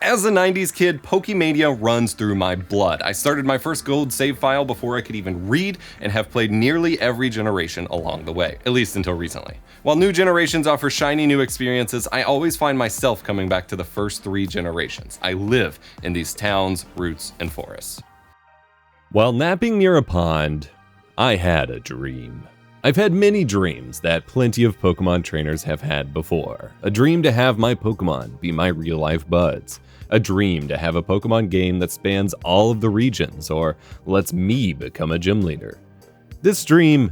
As a 90s kid, Pokemania runs through my blood. I started my first gold save file before I could even read and have played nearly every generation along the way, at least until recently. While new generations offer shiny new experiences, I always find myself coming back to the first 3 generations. I live in these towns, roots, and forests. While napping near a pond, I had a dream. I've had many dreams that plenty of Pokemon trainers have had before. A dream to have my Pokemon be my real-life buds. A dream to have a Pokemon game that spans all of the regions or lets me become a gym leader. This dream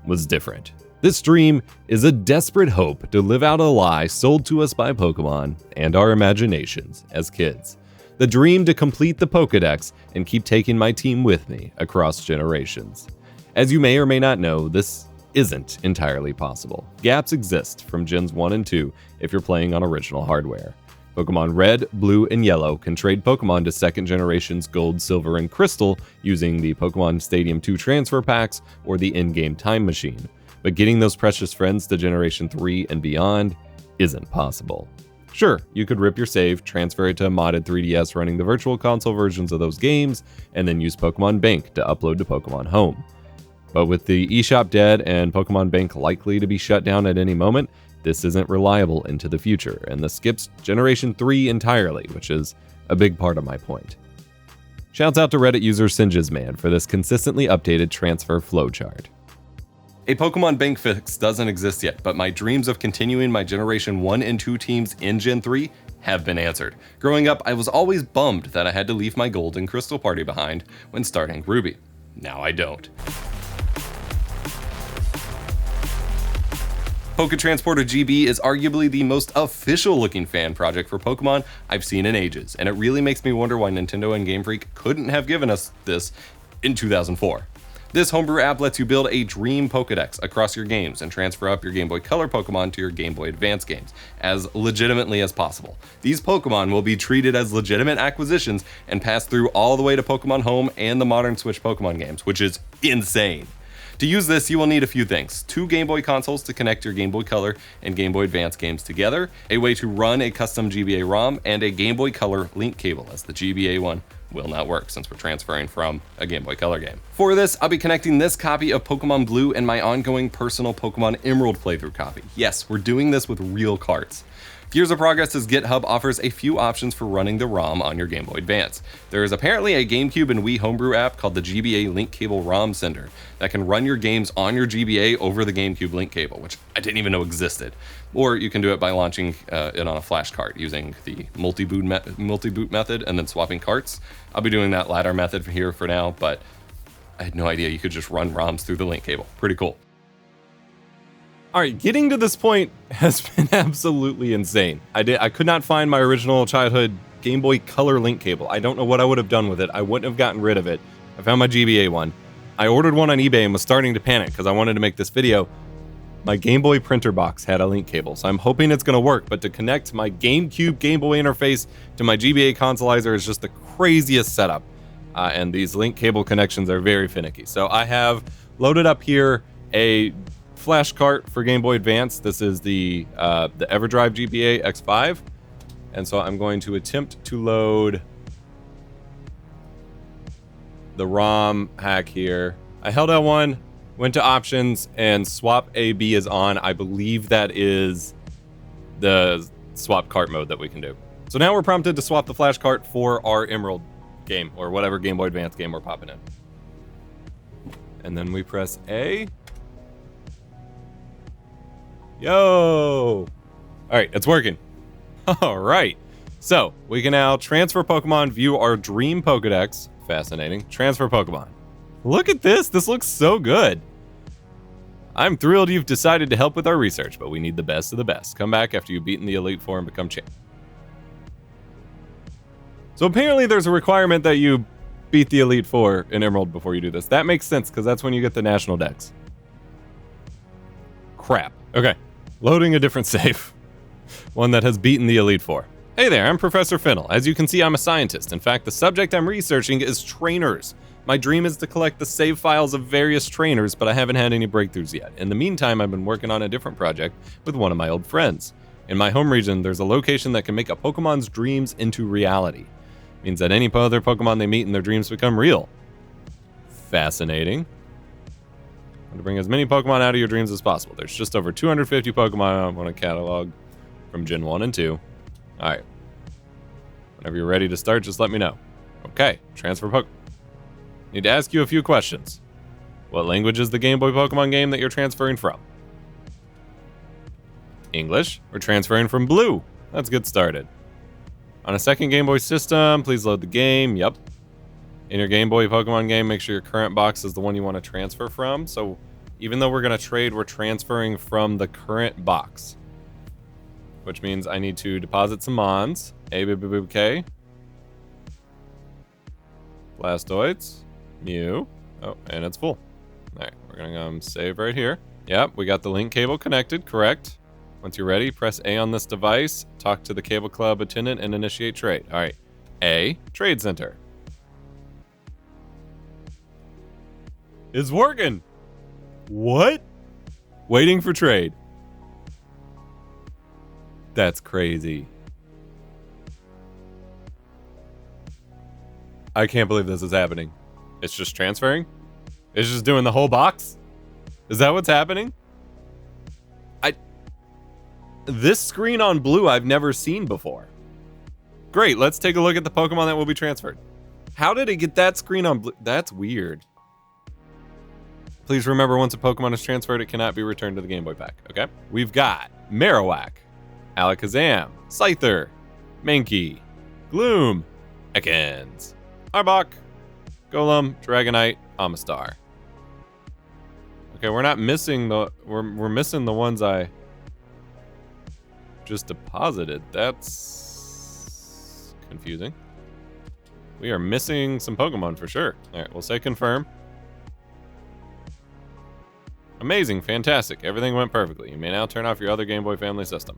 was different. This dream is a desperate hope to live out a lie sold to us by Pokemon and our imaginations as kids. The dream to complete the Pokédex and keep taking my team with me across generations. As you may or may not know, this isn't entirely possible. Gaps exist from Gens 1 and 2 if you're playing on original hardware. Pokemon Red, Blue, and Yellow can trade Pokemon to second generations Gold, Silver, and Crystal using the Pokemon Stadium 2 transfer packs or the in-game time machine, but getting those precious friends to Generation 3 and beyond isn't possible. Sure, you could rip your save, transfer it to a modded 3DS running the Virtual Console versions of those games, and then use Pokemon Bank to upload to Pokemon Home. But with the eShop dead and Pokemon Bank likely to be shut down at any moment, this isn't reliable into the future, and this skips Generation 3 entirely, which is a big part of my point. Shouts out to Reddit user Sinjisman for this consistently updated transfer flowchart. A Pokemon Bank fix doesn't exist yet, but my dreams of continuing my Generation 1 and 2 teams in Gen 3 have been answered. Growing up, I was always bummed that I had to leave my Gold and Crystal party behind when starting Ruby. Now I don't. Poketransporter GB is arguably the most official-looking fan project for Pokemon I've seen in ages, and it really makes me wonder why Nintendo and Game Freak couldn't have given us this in 2004. This homebrew app lets you build a dream Pokedex across your games and transfer up your Game Boy Color Pokemon to your Game Boy Advance games as legitimately as possible. These Pokemon will be treated as legitimate acquisitions and pass through all the way to Pokemon Home and the modern Switch Pokemon games, which is insane. To use this, you will need a few things: 2 Game Boy consoles to connect your Game Boy Color and Game Boy Advance games together, a way to run a custom GBA ROM, and a Game Boy Color link cable, as the GBA one will not work since we're transferring from a Game Boy Color game. For this, I'll be connecting this copy of Pokemon Blue and my ongoing personal Pokemon Emerald playthrough copy. Yes, we're doing this with real carts. Gears of Progress's GitHub offers a few options for running the ROM on your Game Boy Advance. There is apparently a GameCube and Wii homebrew app called the GBA Link Cable ROM Sender that can run your games on your GBA over the GameCube link cable, which I didn't even know existed. Or you can do it by launching it on a flash cart using the multi-boot method and then swapping carts. I'll be doing that latter method here for now, but I had no idea you could just run ROMs through the link cable. Pretty cool. All right, getting to this point has been absolutely insane. I could not find my original childhood Game Boy Color link cable. I don't know what I would have done with it. I wouldn't have gotten rid of it. I found my GBA one. I ordered one on eBay and was starting to panic because I wanted to make this video. My Game Boy printer box had a link cable, so I'm hoping it's going to work, but to connect my GameCube Game Boy interface to my GBA consoleizer is just the craziest setup, and these link cable connections are very finicky. So I have loaded up here a flash cart for Game Boy Advance. This is the EverDrive GBA X5, and so I'm going to attempt to load the ROM hack here. I held L1, went to options, and swap AB is on. I believe that is the swap cart mode that we can do. So now we're prompted to swap the flash cart for our Emerald game, or whatever Game Boy Advance game we're popping in. And then we press A. Yo! Alright, it's working. Alright, so we can now transfer Pokemon, view our Dream Pokedex. Fascinating. Transfer Pokemon. Look at this! This looks so good! I'm thrilled you've decided to help with our research, but we need the best of the best. Come back after you've beaten the Elite Four and become champ. So apparently there's a requirement that you beat the Elite Four in Emerald before you do this. That makes sense, because that's when you get the National Dex. Crap. Okay. Loading a different save. One that has beaten the Elite Four. Hey there, I'm Professor Fennel. As you can see, I'm a scientist. In fact, the subject I'm researching is trainers. My dream is to collect the save files of various trainers, but I haven't had any breakthroughs yet. In the meantime, I've been working on a different project with one of my old friends. In my home region, there's a location that can make a Pokemon's dreams into reality. Means that any other Pokemon they meet in their dreams become real. Fascinating. To bring as many Pokemon out of your dreams as possible. There's just over 250 Pokemon on a catalog from Gen 1 and 2. Alright. Whenever you're ready to start, just let me know. Okay, transfer Pokemon. Need to ask you a few questions. What language is the Game Boy Pokemon game that you're transferring from? English. We're transferring from Blue. Let's get started. On a second Game Boy system, please load the game. Yep. In your Game Boy Pokemon game, make sure your current box is the one you want to transfer from. So even though we're going to trade, we're transferring from the current box. Which means I need to deposit some Mons. A-B-B-B-K. Blastoids. Mew. Oh, and it's full. Alright, we're going to save right here. Yep, we got the link cable connected, correct. Once you're ready, press A on this device, talk to the Cable Club attendant, and initiate trade. Alright, A, Trade Center. It's working! What? Waiting for trade. That's crazy. I can't believe this is happening. It's just transferring? It's just doing the whole box? Is that what's happening? This screen on Blue I've never seen before. Great, let's take a look at the Pokemon that will be transferred. How did it get that screen on Blue? That's weird. Please remember, once a Pokemon is transferred, it cannot be returned to the Game Boy pack, okay? We've got Marowak, Alakazam, Scyther, Mankey, Gloom, Ekans, Arbok, Golem, Dragonite, Amistar. Okay, we're not missing the... We're missing the ones I just deposited. That's confusing. We are missing some Pokemon for sure. All right, we'll say confirm. Amazing, fantastic. Everything went perfectly. You may now turn off your other Game Boy family system.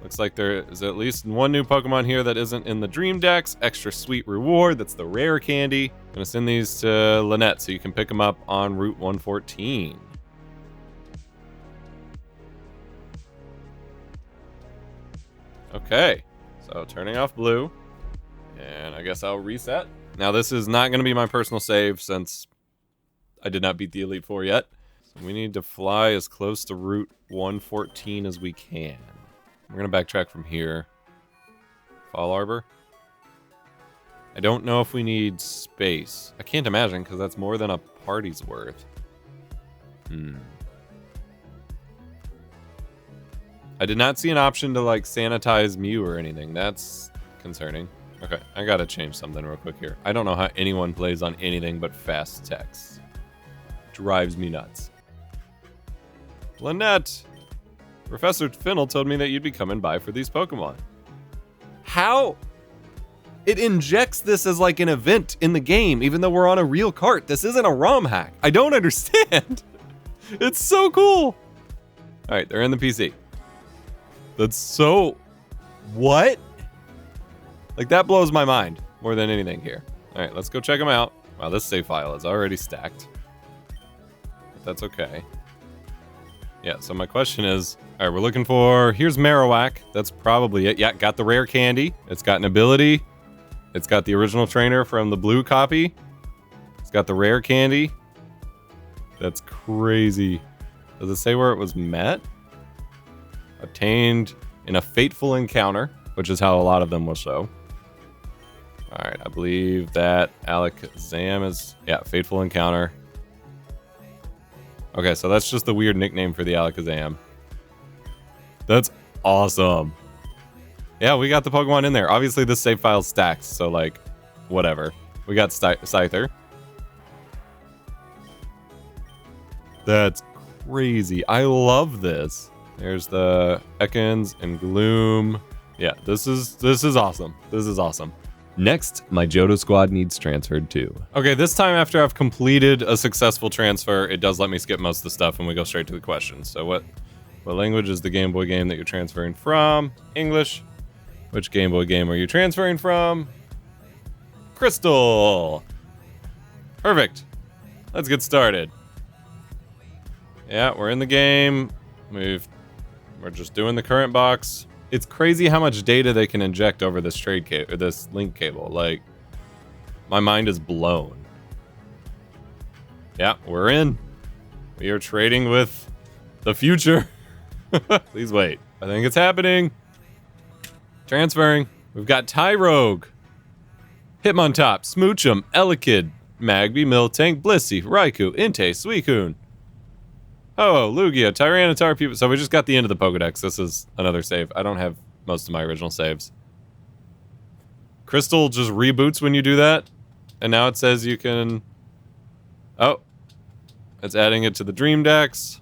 Looks like there is at least one new Pokemon here that isn't in the Dream Dex. Extra sweet reward. That's the rare candy. I'm gonna send these to Lynette so you can pick them up on Route 114. Okay, so turning off Blue, and I guess I'll reset. Now this is not going to be my personal save since I did not beat the Elite Four yet. So we need to fly as close to Route 114 as we can. We're going to backtrack from here. Fall Arbor. I don't know if we need space. I can't imagine because that's more than a party's worth. I did not see an option to like sanitize Mew or anything. That's concerning. Okay, I gotta change something real quick here. I don't know how anyone plays on anything but fast text. Drives me nuts. Lynette! Professor Fennel told me that you'd be coming by for these Pokemon. How? It injects this as like an event in the game, even though we're on a real cart. This isn't a ROM hack. I don't understand. It's so cool. All right, they're in the PC. That's so... What? Like, that blows my mind more than anything here. All right, let's go check them out. Wow, this save file is already stacked. But that's okay. Yeah, so my question is... All right, we're looking for... Here's Marowak. That's probably it. Yeah, got the rare candy. It's got an ability. It's got the original trainer from the blue copy. It's got the rare candy. That's crazy. Does it say where it was met? Obtained in a fateful encounter, which is how a lot of them will show. All right, I believe that Alakazam is... Yeah, fateful encounter. Okay, so that's just the weird nickname for the Alakazam. That's awesome. Yeah, we got the Pokemon in there. Obviously, this save file's stacked, so, like, whatever. We got Scyther. That's crazy. I love this. There's the Ekans and Gloom. Yeah, this is awesome. This is awesome. Next, my Johto squad needs transferred too. Okay, this time after I've completed a successful transfer, it does let me skip most of the stuff and we go straight to the questions. So what language is the Game Boy game that you're transferring from? English. Which Game Boy game are you transferring from? Crystal. Perfect. Let's get started. Yeah, we're in the game. We're We're just doing the current box. It's crazy how much data they can inject over this trade cable, or this link cable. Like, my mind is blown. Yeah, we're in. We are trading with the future. Please wait. I think it's happening. Transferring. We've got Tyrogue, Hitmontop, Smoochum, Elekid, Magby, Miltank, Blissey, Raikou, Entei, Suicune, Ho-Oh, Lugia, Tyranitar, Pupa. So we just got the end of the Pokedex. This is another save. I don't have most of my original saves. Crystal just reboots when you do that. And now it says you can... Oh. It's adding it to the Dream Dex.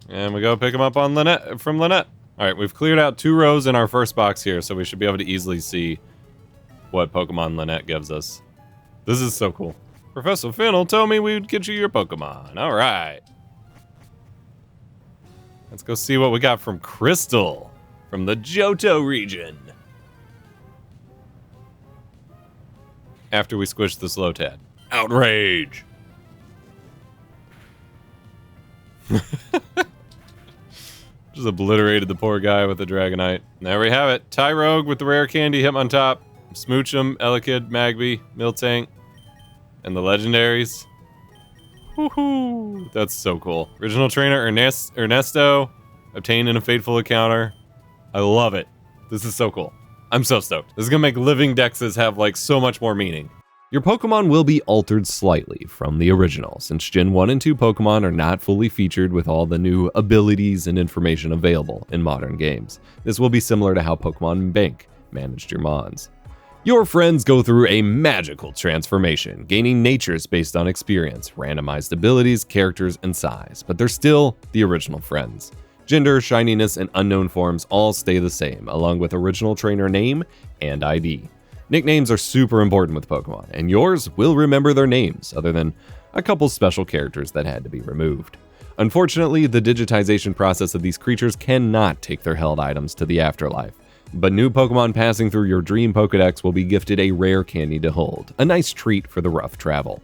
And we go pick them up on Lynette, from Lynette. All right, we've cleared out 2 rows in our first box here, so we should be able to easily see what Pokemon Lynette gives us. This is so cool. Professor Fennel told me we'd get you your Pokemon. All right. Let's go see what we got from Crystal, from the Johto region. After we squish the Slowtad. Outrage! Just obliterated the poor guy with the Dragonite. There we have it. Tyrogue with the rare candy, Hitmontop, Smoochum, Elekid, Magby, Miltank, and the legendaries. Woohoo! That's so cool. Original trainer Ernesto, obtained in a fateful encounter. I love it. This is so cool. I'm so stoked. This is gonna make living dexes have like so much more meaning. Your Pokemon will be altered slightly from the original, since Gen 1 and 2 Pokemon are not fully featured with all the new abilities and information available in modern games. This will be similar to how Pokemon Bank managed your Mons. Your friends go through a magical transformation, gaining natures based on experience, randomized abilities, characters, and size, but they're still the original friends. Gender, shininess, and unknown forms all stay the same, along with original trainer name and ID. Nicknames are super important with Pokemon, and yours will remember their names, other than a couple special characters that had to be removed. Unfortunately, the digitization process of these creatures cannot take their held items to the afterlife, but new Pokemon passing through your Dream Pokedex will be gifted a rare candy to hold, a nice treat for the rough travel.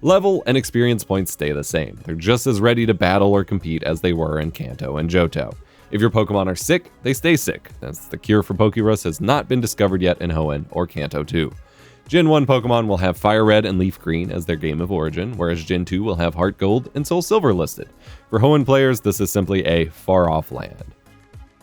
Level and experience points stay the same. They're just as ready to battle or compete as they were in Kanto and Johto. If your Pokemon are sick, they stay sick. That's the cure for Pokérus has not been discovered yet in Hoenn or Kanto 2. Gen 1 Pokemon will have Fire Red and Leaf Green as their game of origin, whereas Gen 2 will have Heart Gold and Soul Silver listed. For Hoenn players, this is simply a far-off land.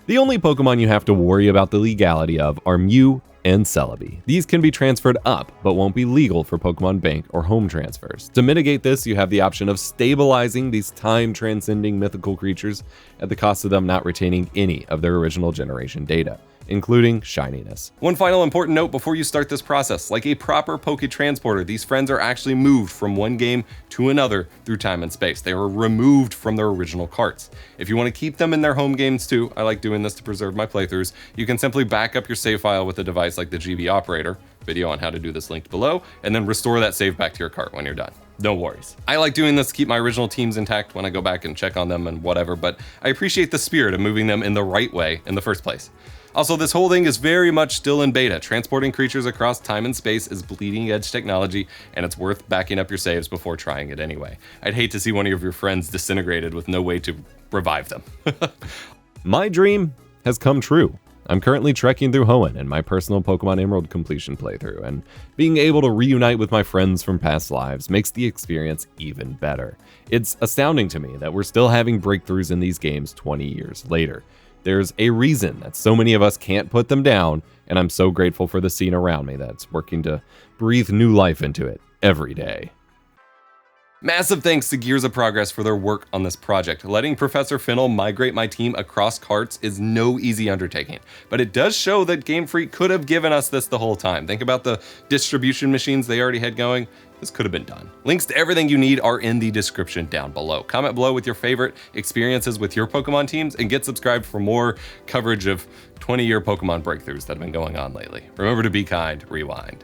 The only Pokemon you have to worry about the legality of are Mew and Celebi. These can be transferred up, but won't be legal for Pokemon Bank or home transfers. To mitigate this, you have the option of stabilizing these time-transcending mythical creatures at the cost of them not retaining any of their original generation data, including shininess. One final important note before you start this process: like a proper Poké Transporter, these friends are actually moved from one game to another through time and space. They were removed from their original carts. If you want to keep them in their home games too, I like doing this to preserve my playthroughs, you can simply back up your save file with a device like the GB Operator, video on how to do this linked below, and then restore that save back to your cart when you're done. No worries. I like doing this to keep my original teams intact when I go back and check on them and whatever, but I appreciate the spirit of moving them in the right way in the first place. Also, this whole thing is very much still in beta. Transporting creatures across time and space is bleeding edge technology, and it's worth backing up your saves before trying it anyway. I'd hate to see one of your friends disintegrated with no way to revive them. My dream has come true. I'm currently trekking through Hoenn in my personal Pokemon Emerald completion playthrough, and being able to reunite with my friends from past lives makes the experience even better. It's astounding to me that we're still having breakthroughs in these games 20 years later. There's a reason that so many of us can't put them down, and I'm so grateful for the scene around me that's working to breathe new life into it every day. Massive thanks to Gears of Progress for their work on this project. Letting Professor Fennel migrate my team across carts is no easy undertaking, but it does show that Game Freak could have given us this the whole time. Think about the distribution machines they already had going. This could have been done. Links to everything you need are in the description down below. Comment below with your favorite experiences with your Pokemon teams, and get subscribed for more coverage of 20-year Pokemon breakthroughs that have been going on lately. Remember to be kind, rewind.